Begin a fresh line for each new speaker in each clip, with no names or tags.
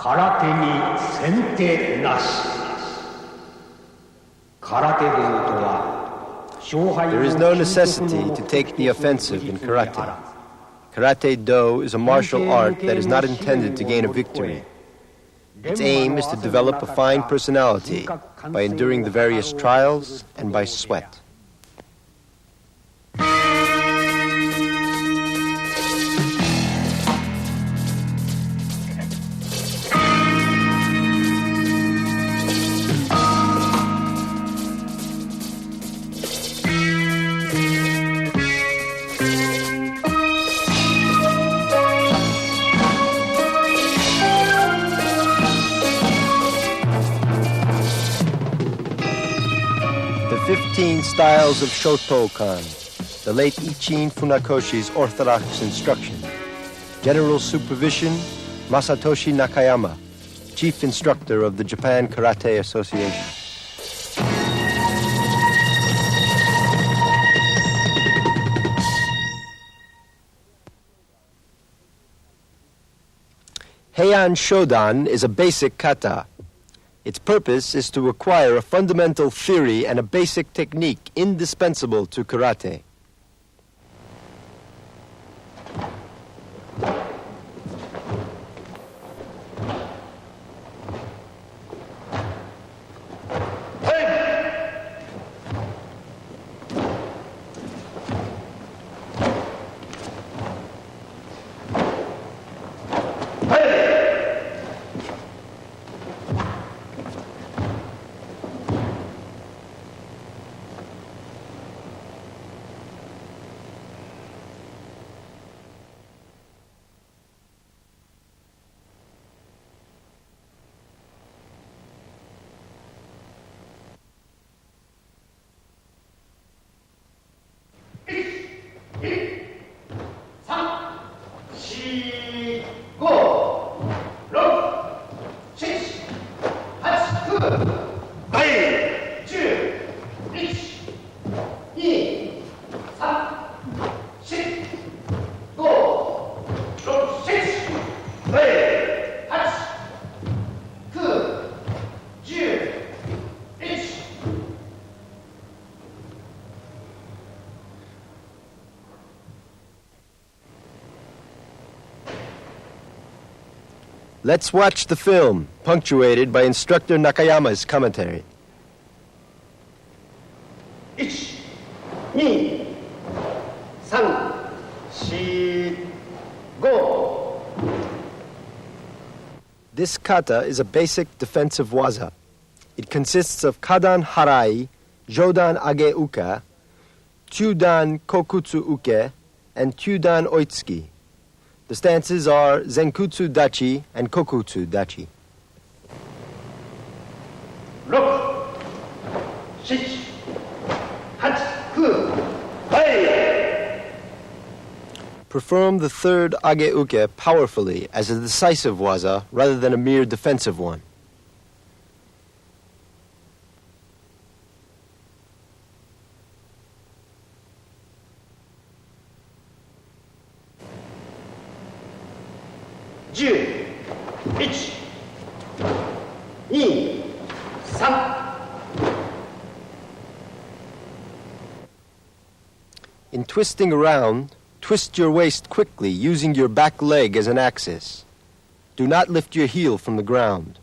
空手に先手なし。空手道とは勝敗を
There is no necessity to take the offensive in karate. Karate-do is a martial art that is not intended to gain a victory. Its aim is to develop a fine personality by enduring the various trials and by sweat. The 15 styles of Shotokan, the late Ichin Funakoshi's orthodox instruction. General supervision, Masatoshi Nakayama, chief instructor of the Japan Karate Association. Heian Shodan is a basic kata. Its purpose is to acquire a fundamental theory and a basic technique indispensable to karate. Let's watch the film, punctuated by instructor Nakayama's commentary.
1、2、3、4、5.
This kata is a basic defensive waza. It consists of kadan harai, jodan age uka, chudan kokutsu uke, and chudan oitsuki. The stances are zenkutsu dachi and kokutsu dachi.
6、7、8、9. Hey!
Perform the third age uke powerfully as a decisive waza rather than a mere defensive one. In twisting around, twist your waist quickly using your back leg as an axis. Do not lift your heel from the ground.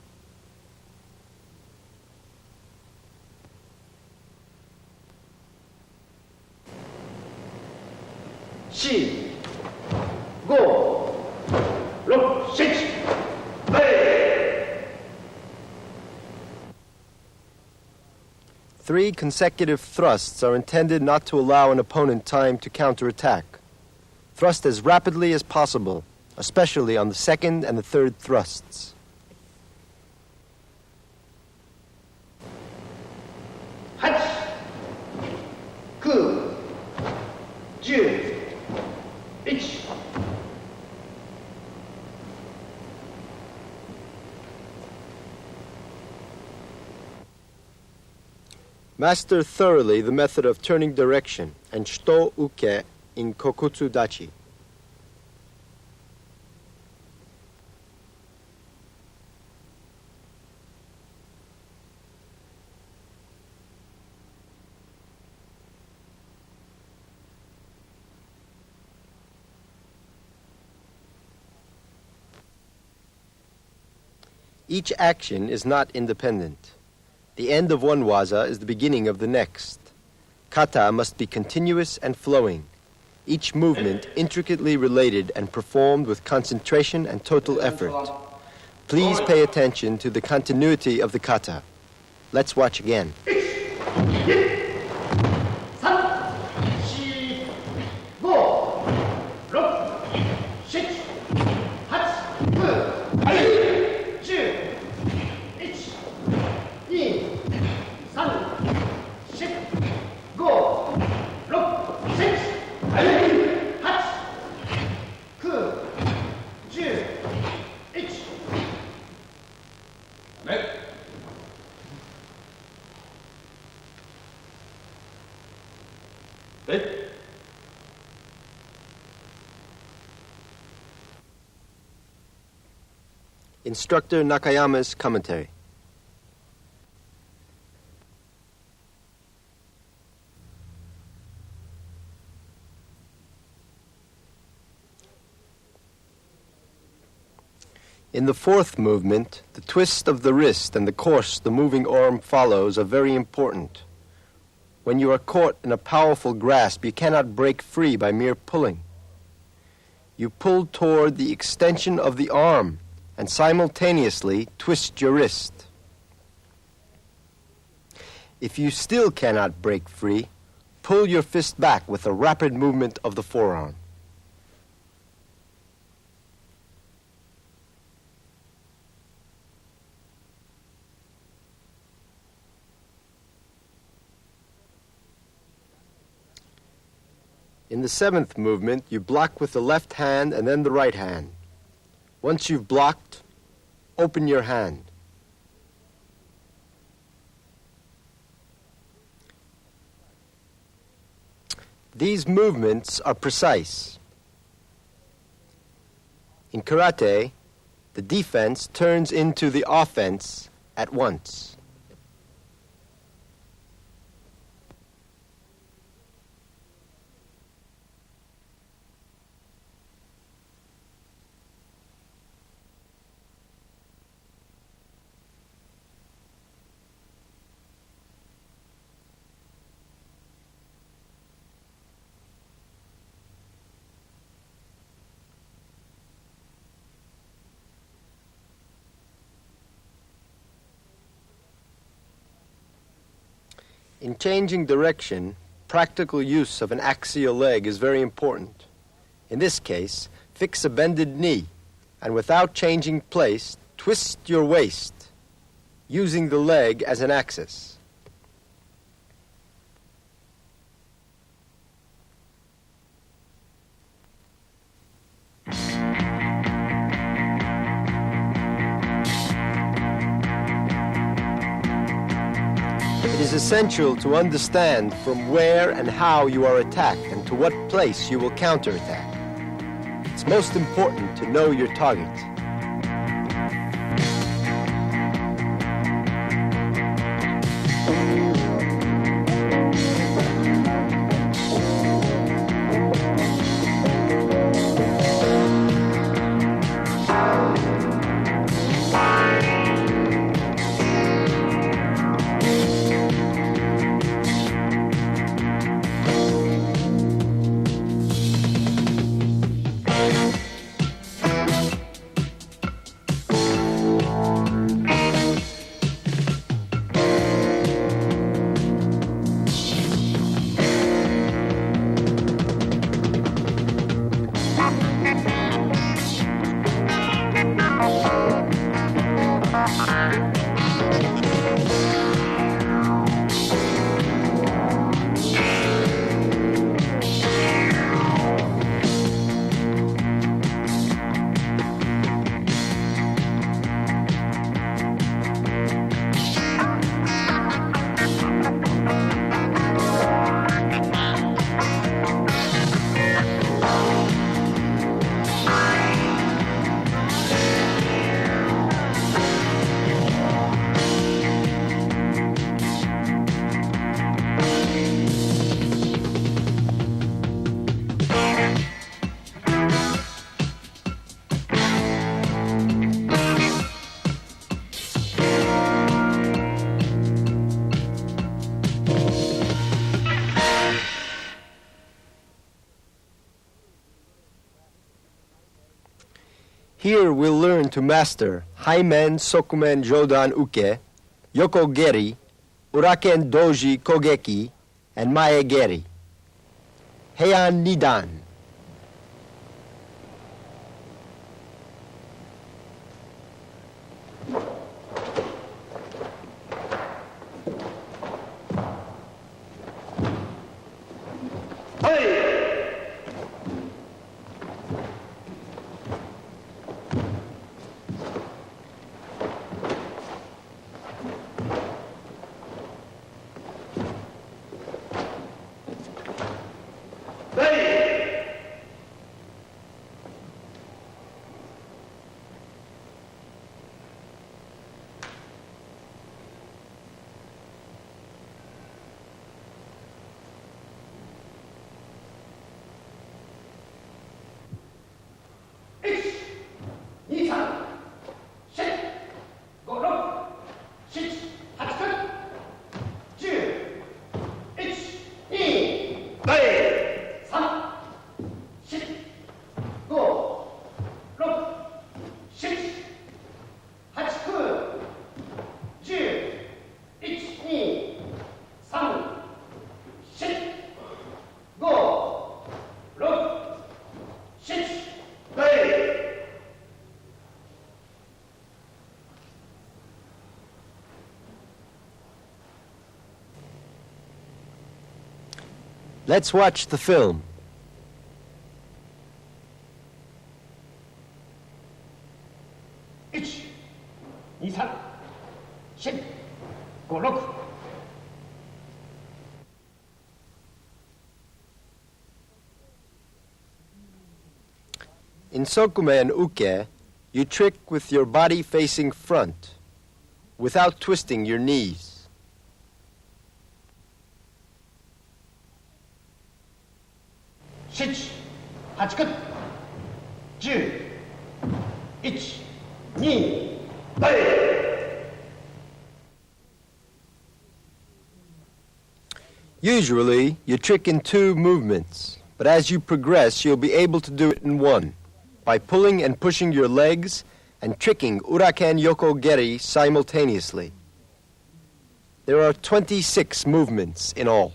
Three consecutive thrusts are intended not to allow an opponent time to counterattack. Thrust as rapidly as possible, especially on the second and the third thrusts.
8、9、10、1.
Master thoroughly the method of turning direction and shito uke in kokutsu dachi. Each action is not independent. The end of one waza is the beginning of the next. Kata must be continuous and flowing, each movement intricately related and performed with concentration and total effort. Please pay attention to the continuity of the kata. Let's watch again.
はい。
Instructor Nakayama's commentary. In the fourth movement, the twist of the wrist and the course the moving arm follows are very important. When you are caught in a powerful grasp, you cannot break free by mere pulling. You pull toward the extension of the arm and simultaneously twist your wrist. If you still cannot break free, pull your fist back with a rapid movement of the forearm. In the seventh movement, you block with the left hand and then the right hand. Once you've blocked, open your hand. These movements are precise. In karate, the defense turns into the offense at once. In changing direction, practical use of an axial leg is very important. In this case, fix a bended knee, and without changing place, twist your waist, using the leg as an axis. It is essential to understand from where and how you are attacked and to what place you will counterattack. It's most important to know your target. Here we'll learn to master Haimen Sokumen Jodan Uke, Yoko Geri, Uraken Doji Kogeki, and Mae Geri. Heian Nidan. Let's watch the film. In Sokume and Uke, you trick with your body facing front, without twisting your knees.
7、8、9、10、1、2、Usually,
you trick in 2 movements, but as you progress, you'll be able to do it in 1, by pulling and pushing your legs and tricking Uraken Yoko Geri simultaneously. There are 26 movements in all.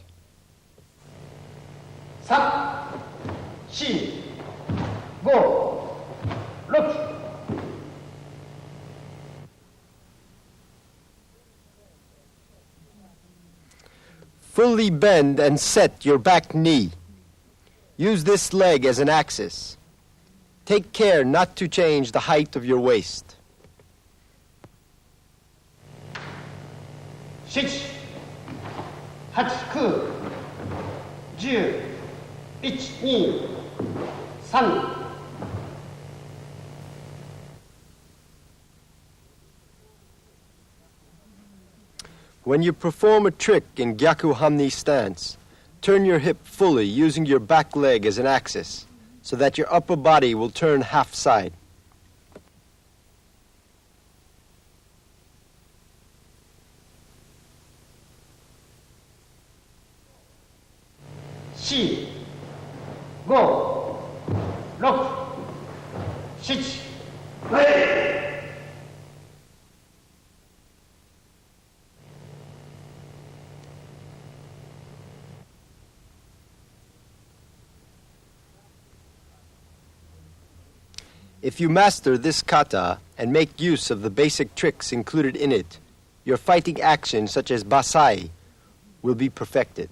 3、4、5、6。Fully
bend and set your back knee. Use this leg as an axis. Take care not to change the height of your waist.
7、8、9、10、1、2、3。When
you perform a trick in Gyaku Hamni stance, turn your hip fully using your back leg as an axis, so that your upper body will turn half side.
Four, 5, 6, 7。If
you master this kata and make use of the basic tricks included in it, your fighting action, such as basai, will be perfected.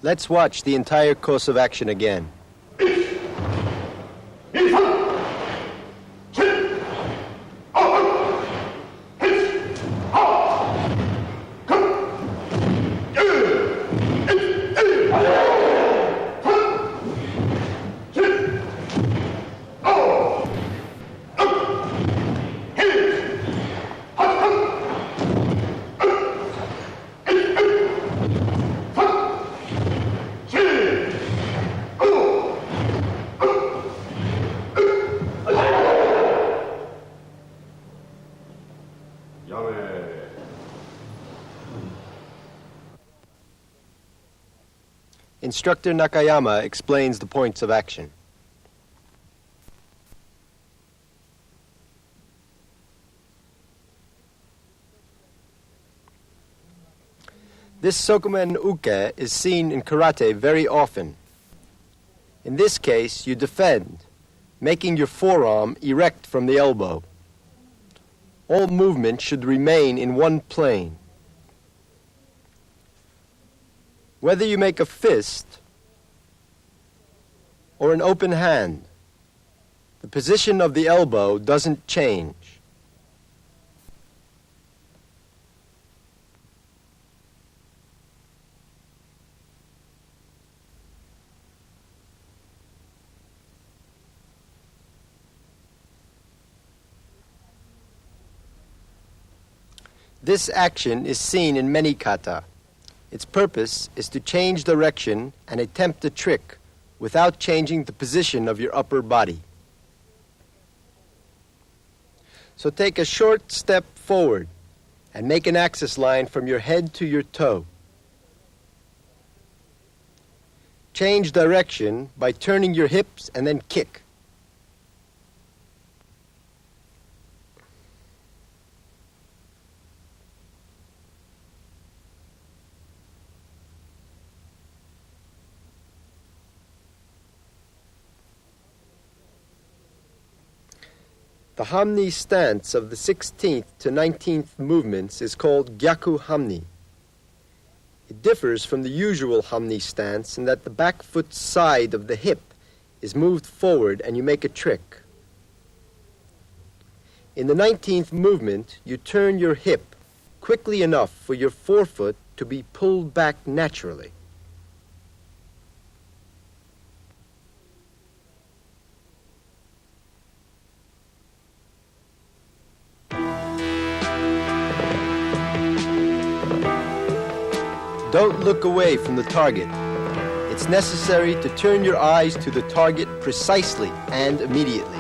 Let's watch the entire course of action again. Instructor Nakayama explains the points of action. This sokumen uke is seen in karate very often. In this case, you defend, making your forearm erect from the elbow. All movement should remain in one plane. Whether you make a fist or an open hand, the position of the elbow doesn't change. This action is seen in many kata. Its purpose is to change direction and attempt a trick without changing the position of your upper body. So take a short step forward and make an axis line from your head to your toe. Change direction by turning your hips and then kick. The hamni stance of the 16th to 19th movements is called gyaku hamni. It differs from the usual hamni stance in that the back foot side of the hip is moved forward and you make a trick. In the 19th movement, you turn your hip quickly enough for your forefoot to be pulled back naturally. Don't look away from the target. It's necessary to turn your eyes to the target precisely and immediately.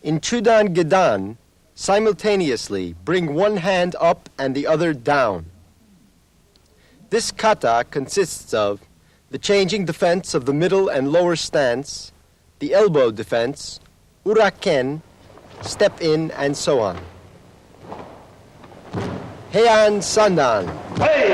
In Chudan Gedan, simultaneously bring one hand up and the other down. This kata consists of the changing defense of the middle and lower stance, the elbow defense, uraken, step in, and so on. Heian Sandan.
Hey!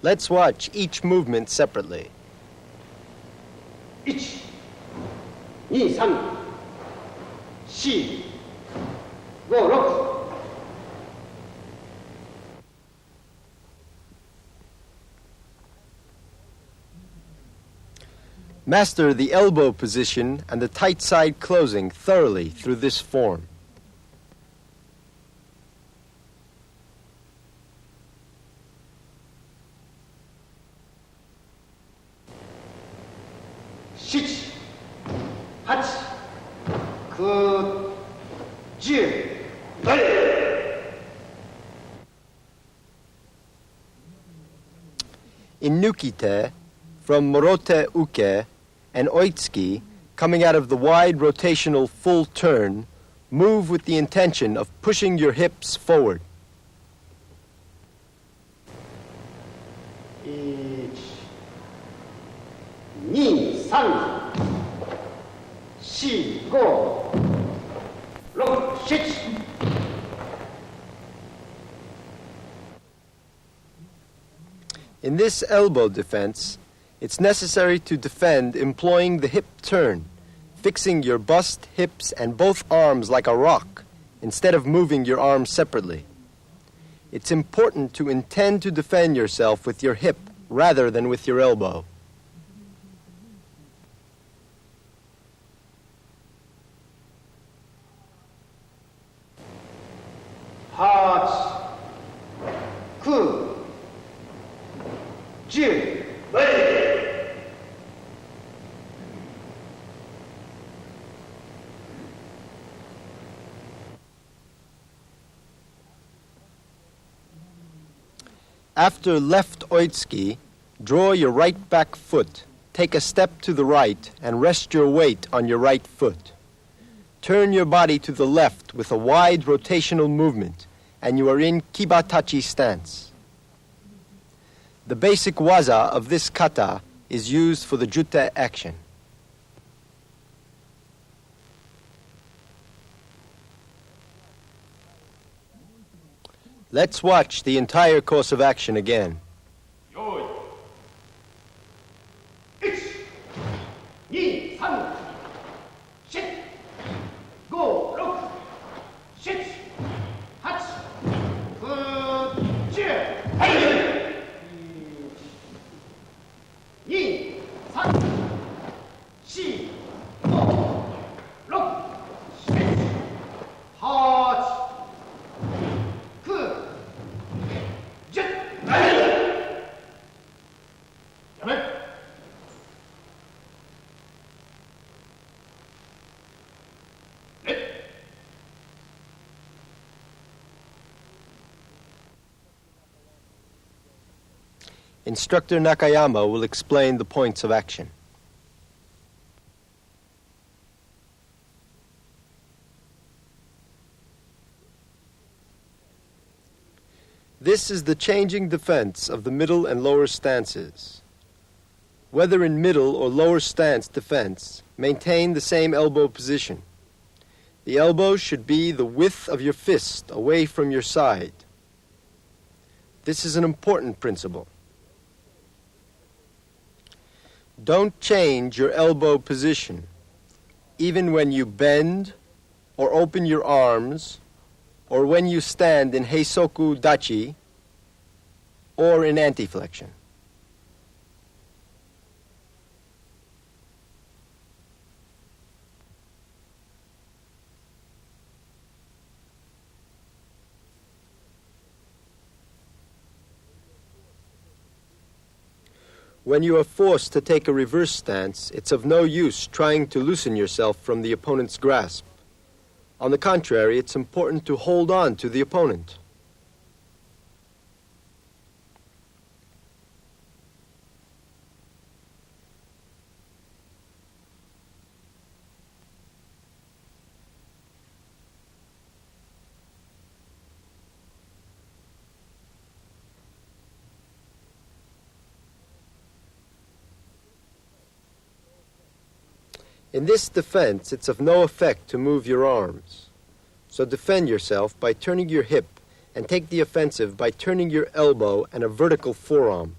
Let's watch each movement separately.
1、2、3、4、5、6。Master
the elbow position and the tight side closing thoroughly through this form.
7、8、9、10。In
Nukite, from Morote Uke and Oitsuki, coming out of the wide rotational full turn, move with the intention of pushing your hips forward.
1、2、3、4、5、6、7。In
this elbow defense, it's necessary to defend employing the hip turn, fixing your bust, hips, and both arms like a rock, instead of moving your arms separately. It's important to intend to defend yourself with your hip rather than with your elbow.
Hearts, 9、10。After
left oitsuki, draw your right back foot, take a step to the right, and rest your weight on your right foot. Turn your body to the left with a wide rotational movement, and you are in kibatachi stance. The basic waza of this kata is used for the jute action. Let's watch the entire course of action again.
1、2、3、4、5、6、7、8、9、10。2、3、4、5、6、7、8、9、10。やめ。
Instructor Nakayama will explain the points of action. This is the changing defense of the middle and lower stances. Whether in middle or lower stance defense, maintain the same elbow position. The elbow should be the width of your fist away from your side. This is an important principle. Don't change your elbow position, even when you bend or open your arms, or when you stand in heisoku dachi or in anti-flexion. When you are forced to take a reverse stance, it's of no use trying to loosen yourself from the opponent's grasp. On the contrary, it's important to hold on to the opponent. In this defense, it's of no effect to move your arms. So defend yourself by turning your hip and take the offensive by turning your elbow and a vertical forearm.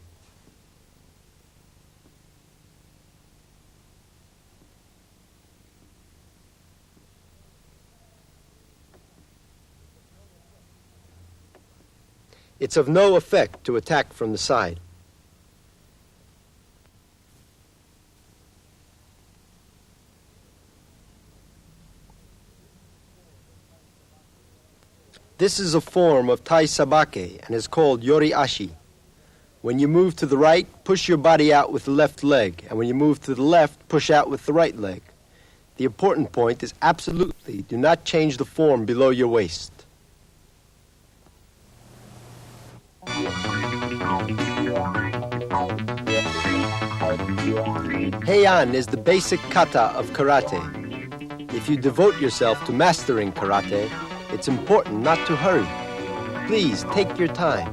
It's of no effect to attack from the side. This is a form of Tai Sabake and is called Yori Ashi. When you move to the right, push your body out with the left leg, and when you move to the left, push out with the right leg. The important point is absolutely do not change the form below your waist. Heian is the basic kata of karate. If you devote yourself to mastering karate, it's important not to hurry. Please take your time.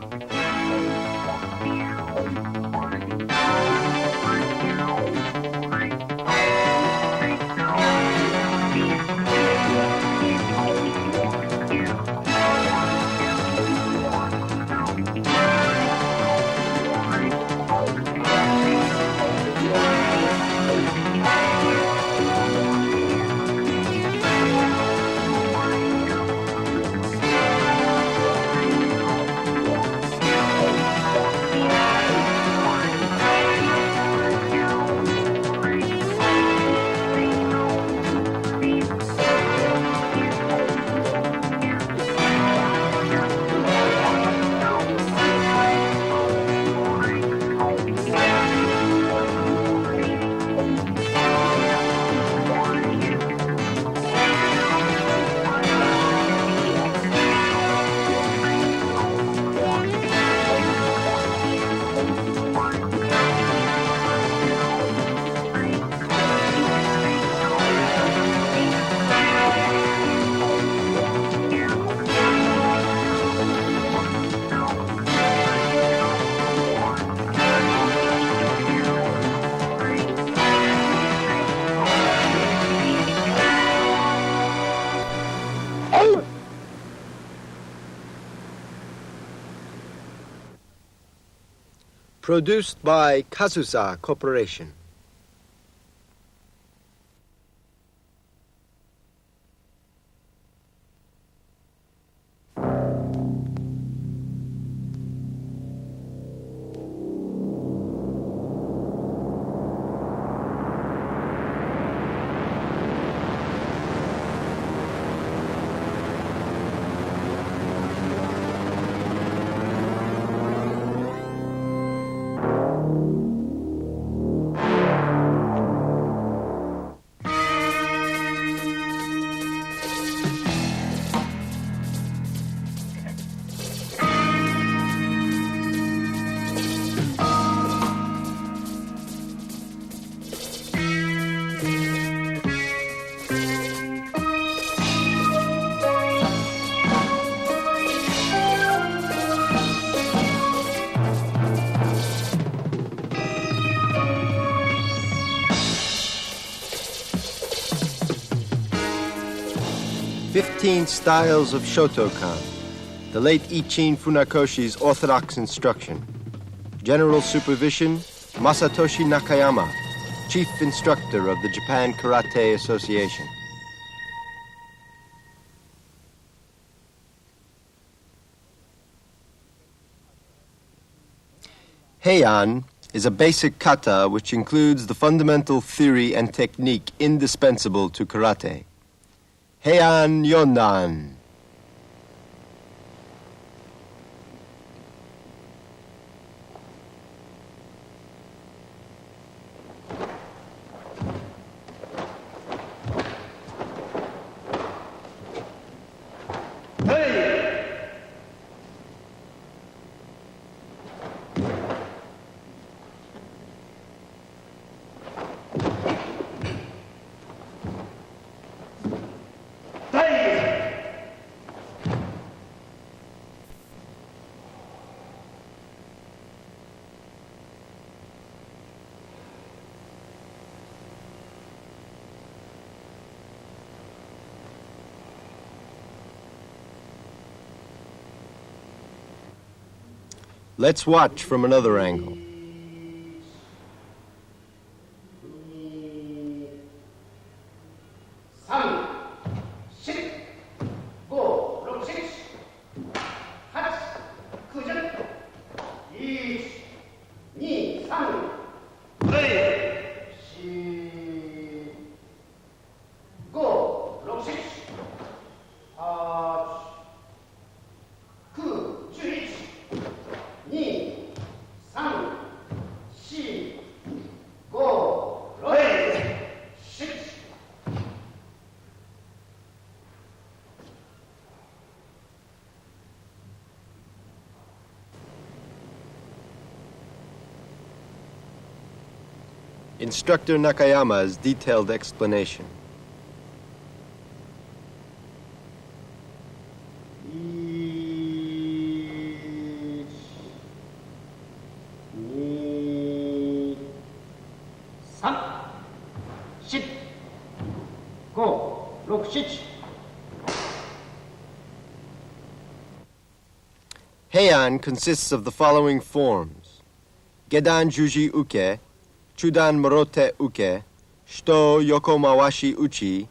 Produced by Kazusa Corporation. "15 Styles of Shotokan," the late Ichin Funakoshi's orthodox instruction. General supervision, Masatoshi Nakayama, chief instructor of the Japan Karate Association. Heian is a basic kata which includes the fundamental theory and technique indispensable to karate. Heian Yondan. Let's watch from another angle.
Go, 6, 8, 9, 10.
Instructor Nakayama's detailed explanation.
6、Heian
consists of the following forms: Gedan Juji Uke, Chudan Morote Uke, Shito Yokomawashi Uchi,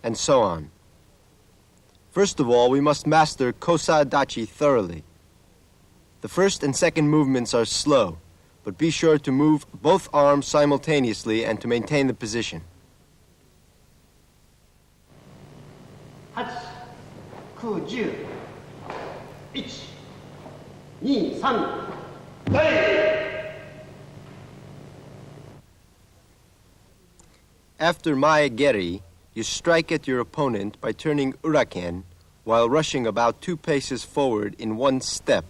and so on. First of all, we must master Kosa Dachi thoroughly. The first and second movements are slow, but be sure to move both arms simultaneously and to maintain the position.
8、9、10、1、2、3、After
Maegeri, you strike at your opponent by turning uraken while rushing about 2 paces forward in one step.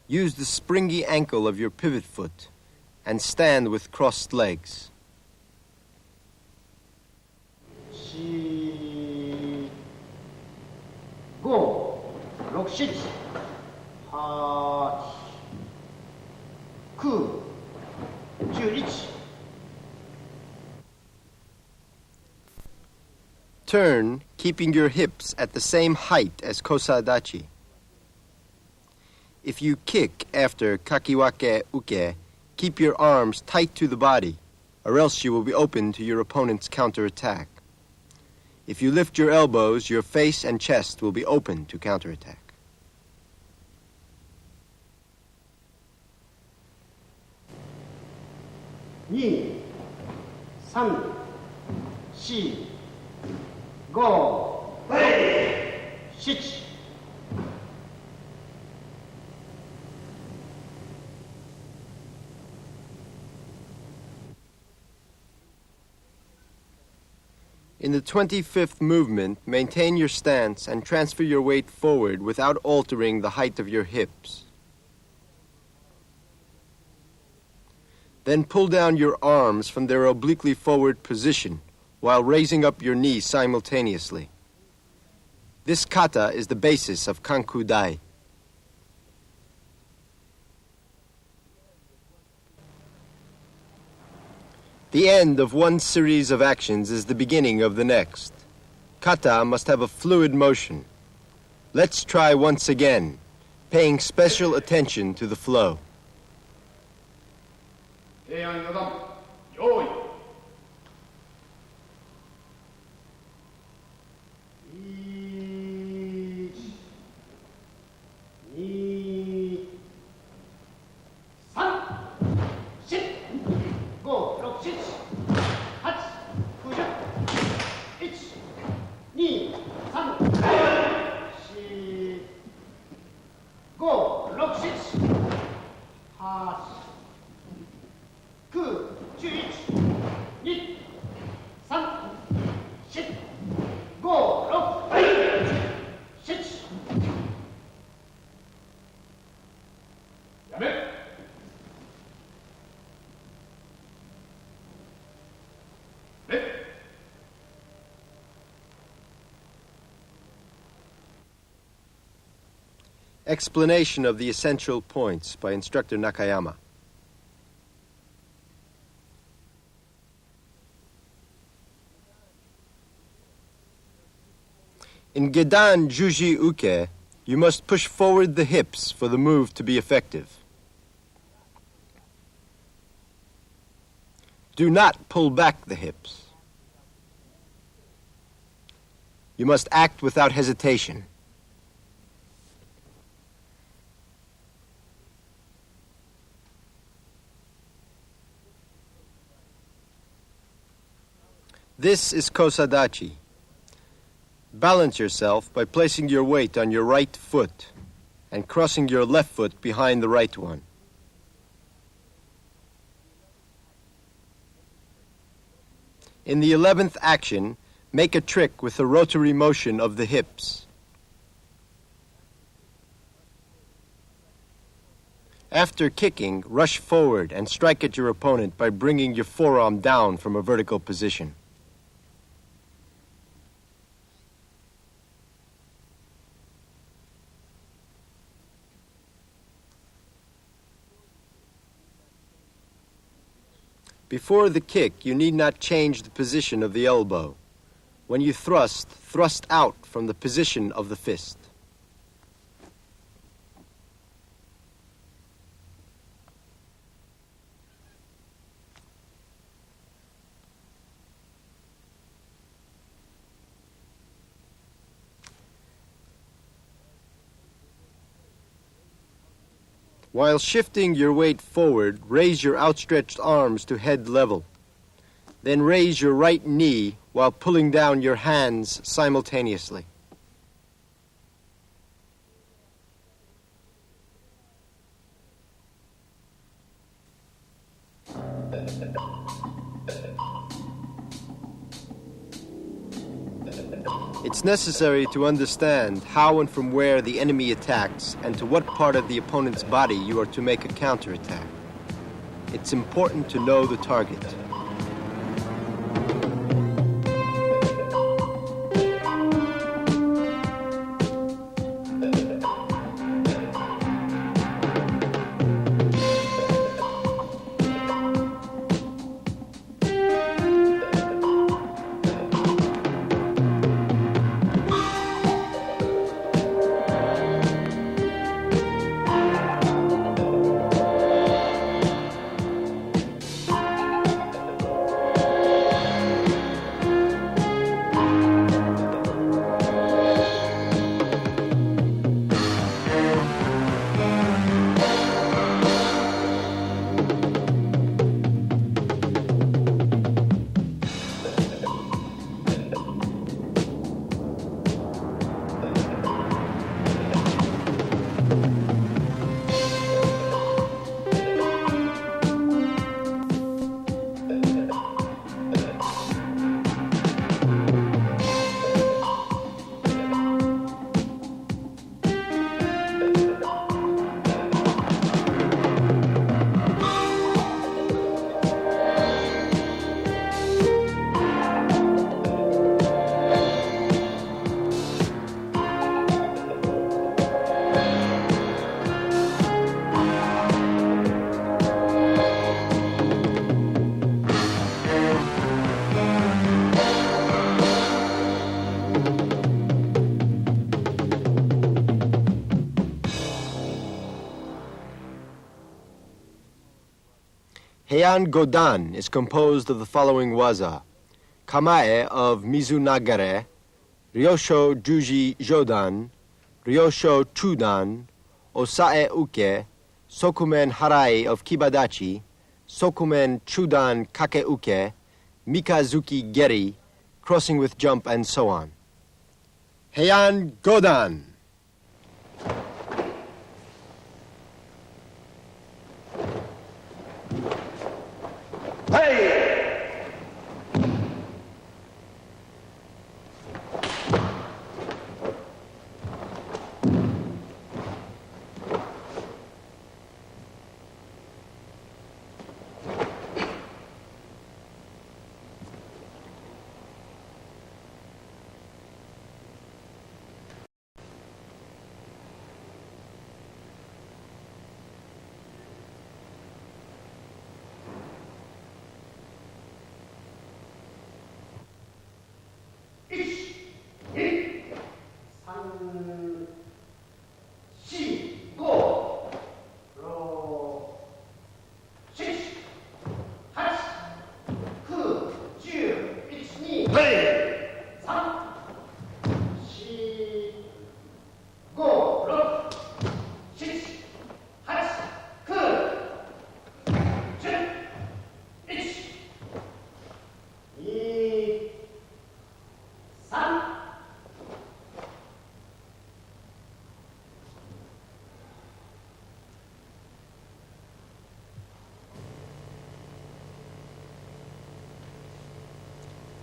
Use the springy ankle of your pivot foot and stand with crossed legs.
4、5、6、7、8、9、11。
Turn, keeping your hips at the same height as Kosadachi. If you kick after Kakiwake Uke, keep your arms tight to the body, or else you will be open to your opponent's counterattack. If you lift your elbows, your face and chest will be open to counterattack.
2、3、4、5、7。
In the 25th movement, maintain your stance and transfer your weight forward without altering the height of your hips. Then pull down your arms from their obliquely forward position while raising up your knees simultaneously. This kata is the basis of Kanku Dai. The end of one series of actions is the beginning of the next. Kata must have a fluid motion. Let's try once again, paying special attention to the flow.
平安四段、用意。1、2、3、4、5、6、7、8、9、10、1、2、3、4、5、6、7、8、9、11、2、3、4、5、6、7。やめ。
Explanation of the essential points by Instructor Nakayama. In Gedan Juji Uke, you must push forward the hips for the move to be effective. Do not pull back the hips. You must act without hesitation. This is Kosadachi. Balance yourself by placing your weight on your right foot and crossing your left foot behind the right one. In the 11th action, make a trick with the rotary motion of the hips. After kicking, rush forward and strike at your opponent by bringing your forearm down from a vertical position. Before the kick, you need not change the position of the elbow. When you thrust, thrust out from the position of the fist. While shifting your weight forward, raise your outstretched arms to head level. Then raise your right knee while pulling down your hands simultaneously. It's necessary to understand how and from where the enemy attacks and to what part of the opponent's body you are to make a counterattack. It's important to know the target. Heian Godan is composed of the following waza: Kamae of Mizunagare, Ryosho Juji Jodan, Ryosho Chudan, Osae Uke, Sokumen Harai of Kibadachi, Sokumen Chudan Kake Uke, Mikazuki Geri, crossing with jump, and so on. Heian Godan.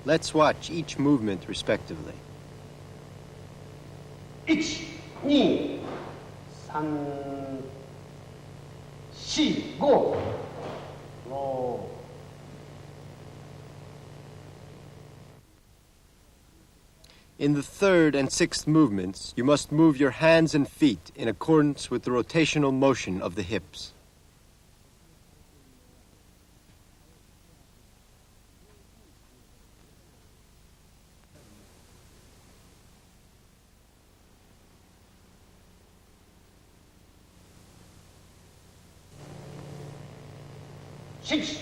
Let's watch each movement respectively.
1, 2, 3, 4, 5. 로.
In the third and sixth movements, you must move your hands and feet in accordance with the rotational motion of the hips.
Six,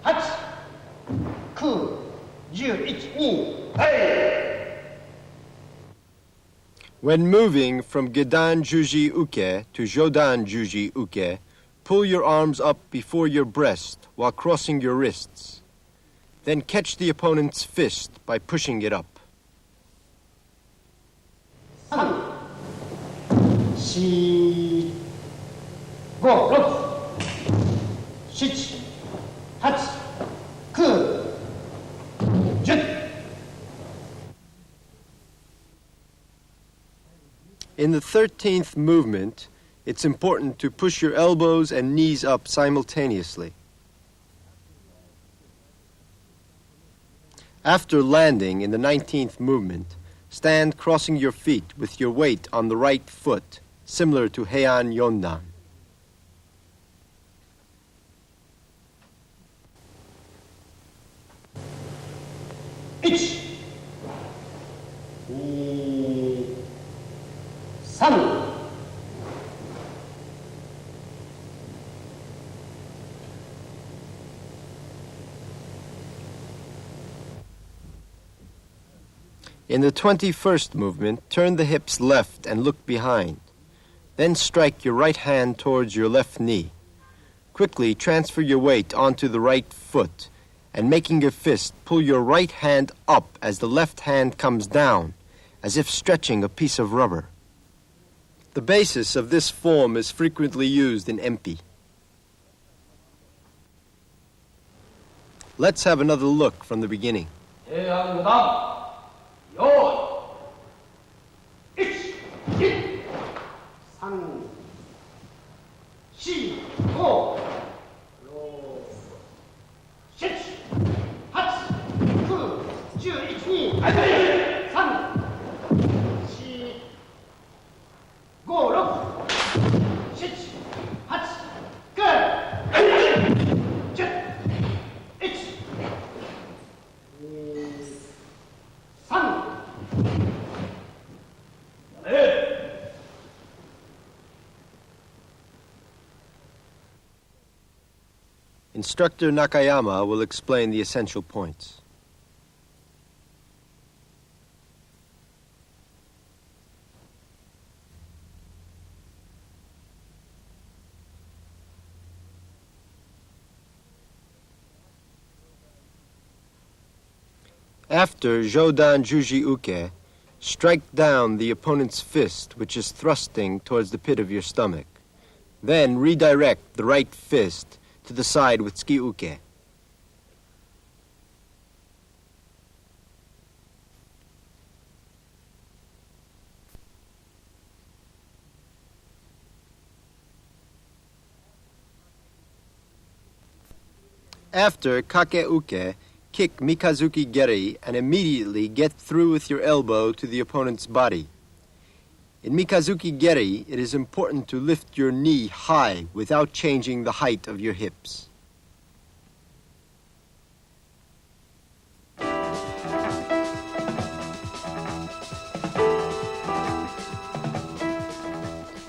8, 9, 11, 2. Hey!
When moving from Gedan Juji Uke to Jodan Juji Uke, pull your arms up before your breast while crossing your wrists. Then catch the opponent's fist by pushing it up.
3, 4, 5, 6, 7, 8, 9, 10.
In the 13th movement, it's important to push your elbows and knees up simultaneously. After landing in the 19th movement, stand crossing your feet with your weight on the right foot, similar to Heian Yondan.
Each, 2, 3.
In the 21st movement, turn the hips left and look behind. Then strike your right hand towards your left knee. Quickly transfer your weight onto the right foot, and making a fist, pull your right hand up as the left hand comes down, as if stretching a piece of rubber. The basis of this form is frequently used in empi. Let's have another look from the beginning.
대항무당 요
1, 2, 3, 4, 5, 6, 8, 9, 11, 2. 3, 4, 5, 6, 7, 8, 9, 10. 1, 2, 3.
Instructor Nakayama will explain the essential points. After Jodan Juji Uke, strike down the opponent's fist, which is thrusting towards the pit of your stomach. Then redirect the right fist to the side with Tsuki Uke. After Kake Uke, kick Mikazuki Geri and immediately get through with your elbow to the opponent's body. In Mikazuki Geri, it is important to lift your knee high without changing the height of your hips.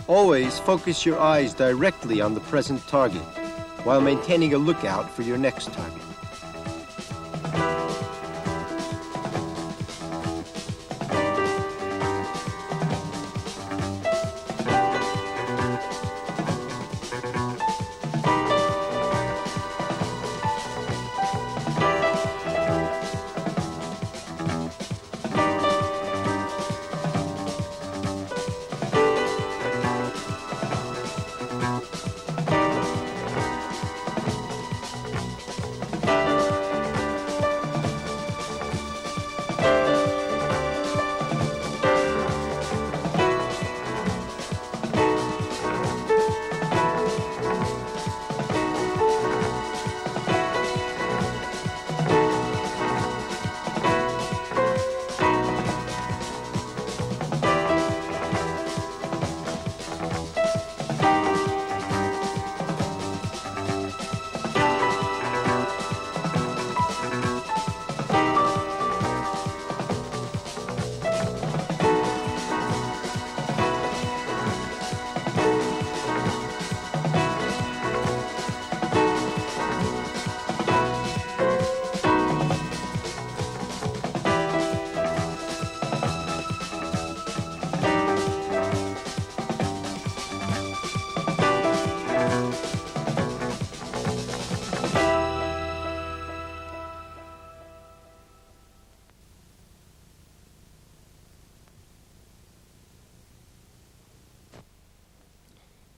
Always focus your eyes directly on the present target, while maintaining a lookout for your next target.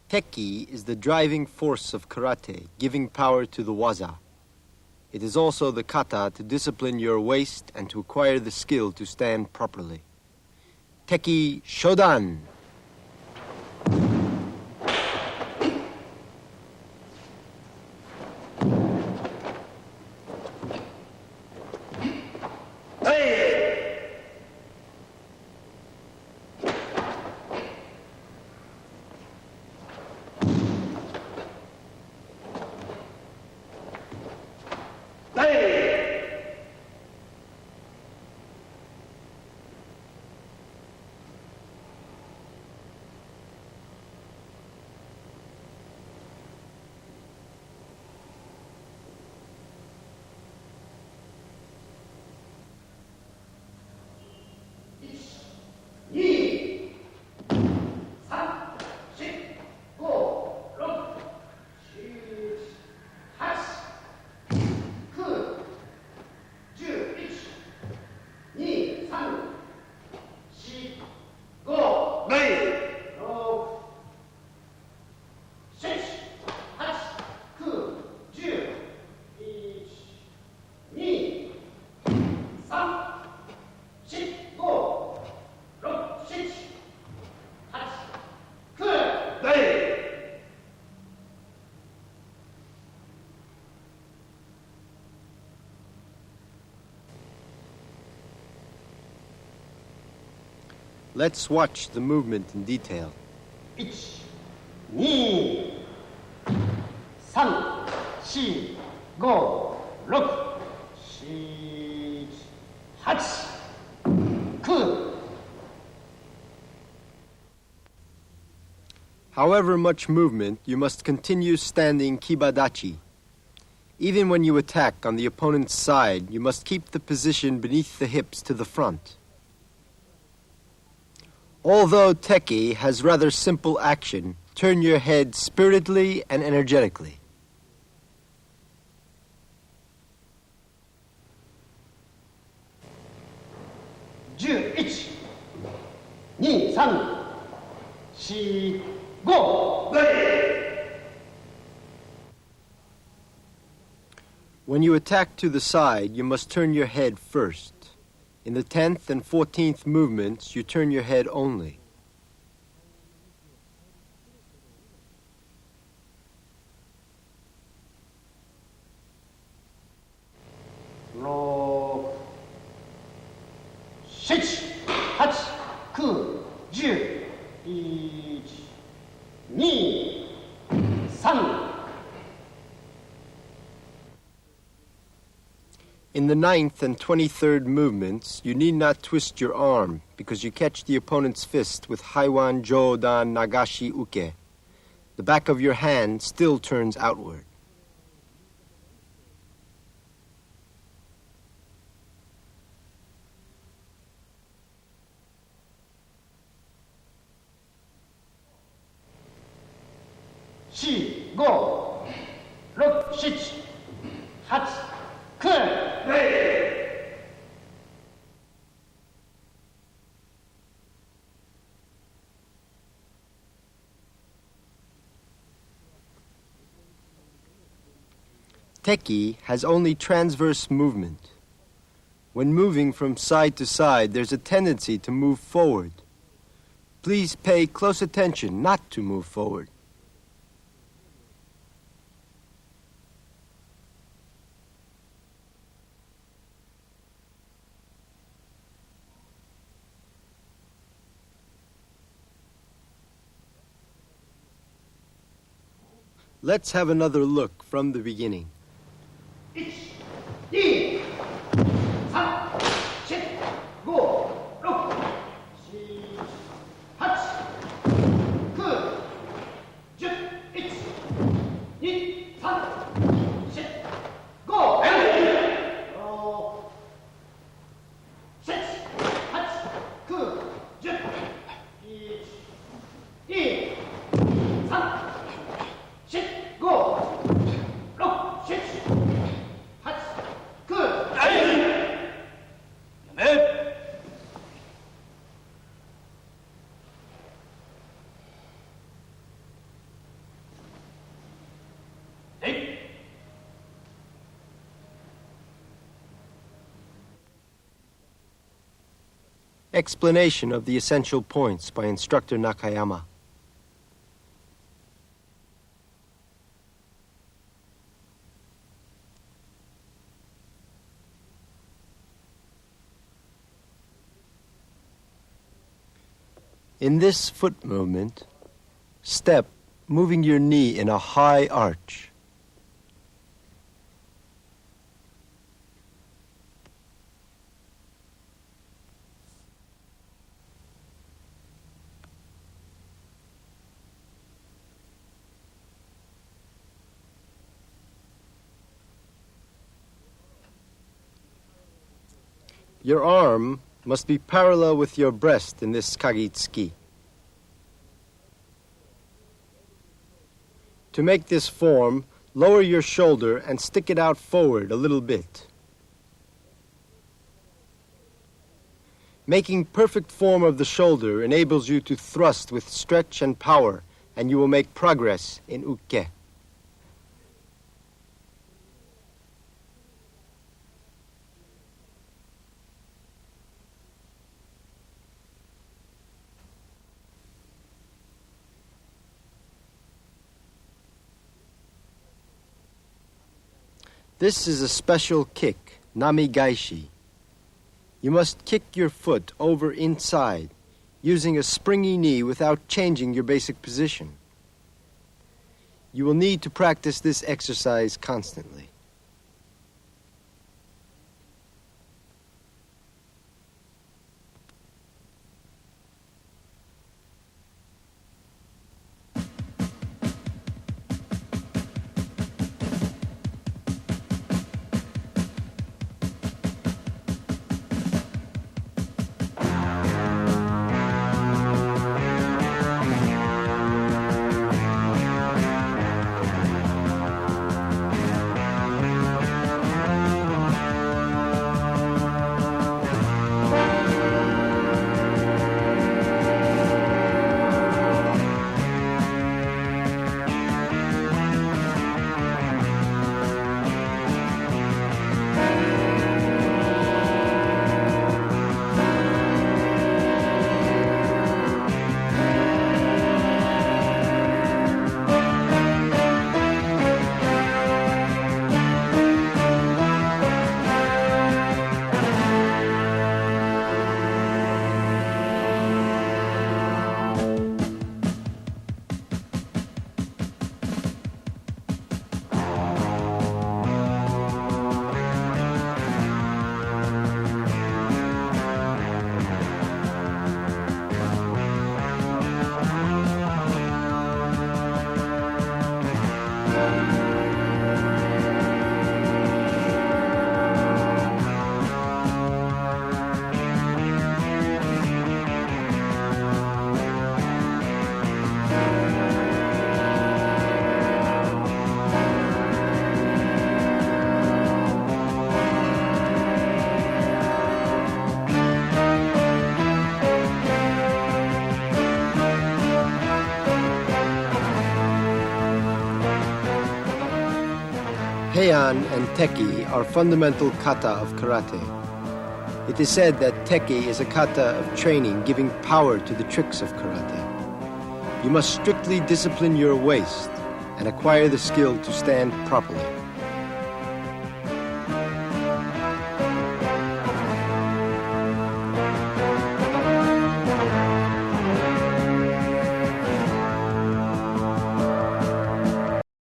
Tekki is the driving force of karate, giving power to the waza. It is also the kata to discipline your waist and to acquire the skill to stand properly. Tekki Shodan. Let's watch the movement in detail.
1、2、3、4、5、6、7、8、9。
However much movement, you must continue standing kibadachi. Even when you attack on the opponent's side, you must keep the position beneath the hips to the front. Although tekki has rather simple action, turn your head spiritedly and energetically. When you attack to the side, you must turn your head first. In the 10th and 14th movements, you turn your head only. In the 9th and 23rd movements, you need not twist your arm because you catch the opponent's fist with Haiwan Jodan Nagashi Uke. The back of your hand still turns outward. Tekki has only transverse movement. When moving from side to side, there's a tendency to move forward. Please pay close attention not to move forward. Let's have another look from the beginning.
1、2、3、4、5、6、7、8、9、10、1、2、3、4、5、7、8、9、10、1、2、3、4、5、6、7、
Explanation of the essential points by instructor Nakayama. In this foot movement, step, moving your knee in a high arch. Your arm must be parallel with your breast in this kagitsuki. To make this form, lower your shoulder and stick it out forward a little bit. Making perfect form of the shoulder enables you to thrust with stretch and power, and you will make progress in uke. This is a special kick, namigaishi. You must kick your foot over inside, using a springy knee without changing your basic position. You will need to practice this exercise constantly. Heian and Teki are fundamental kata of karate. It is said that Teki is a kata of training giving power to the tricks of karate. You must strictly discipline your waist and acquire the skill to stand properly.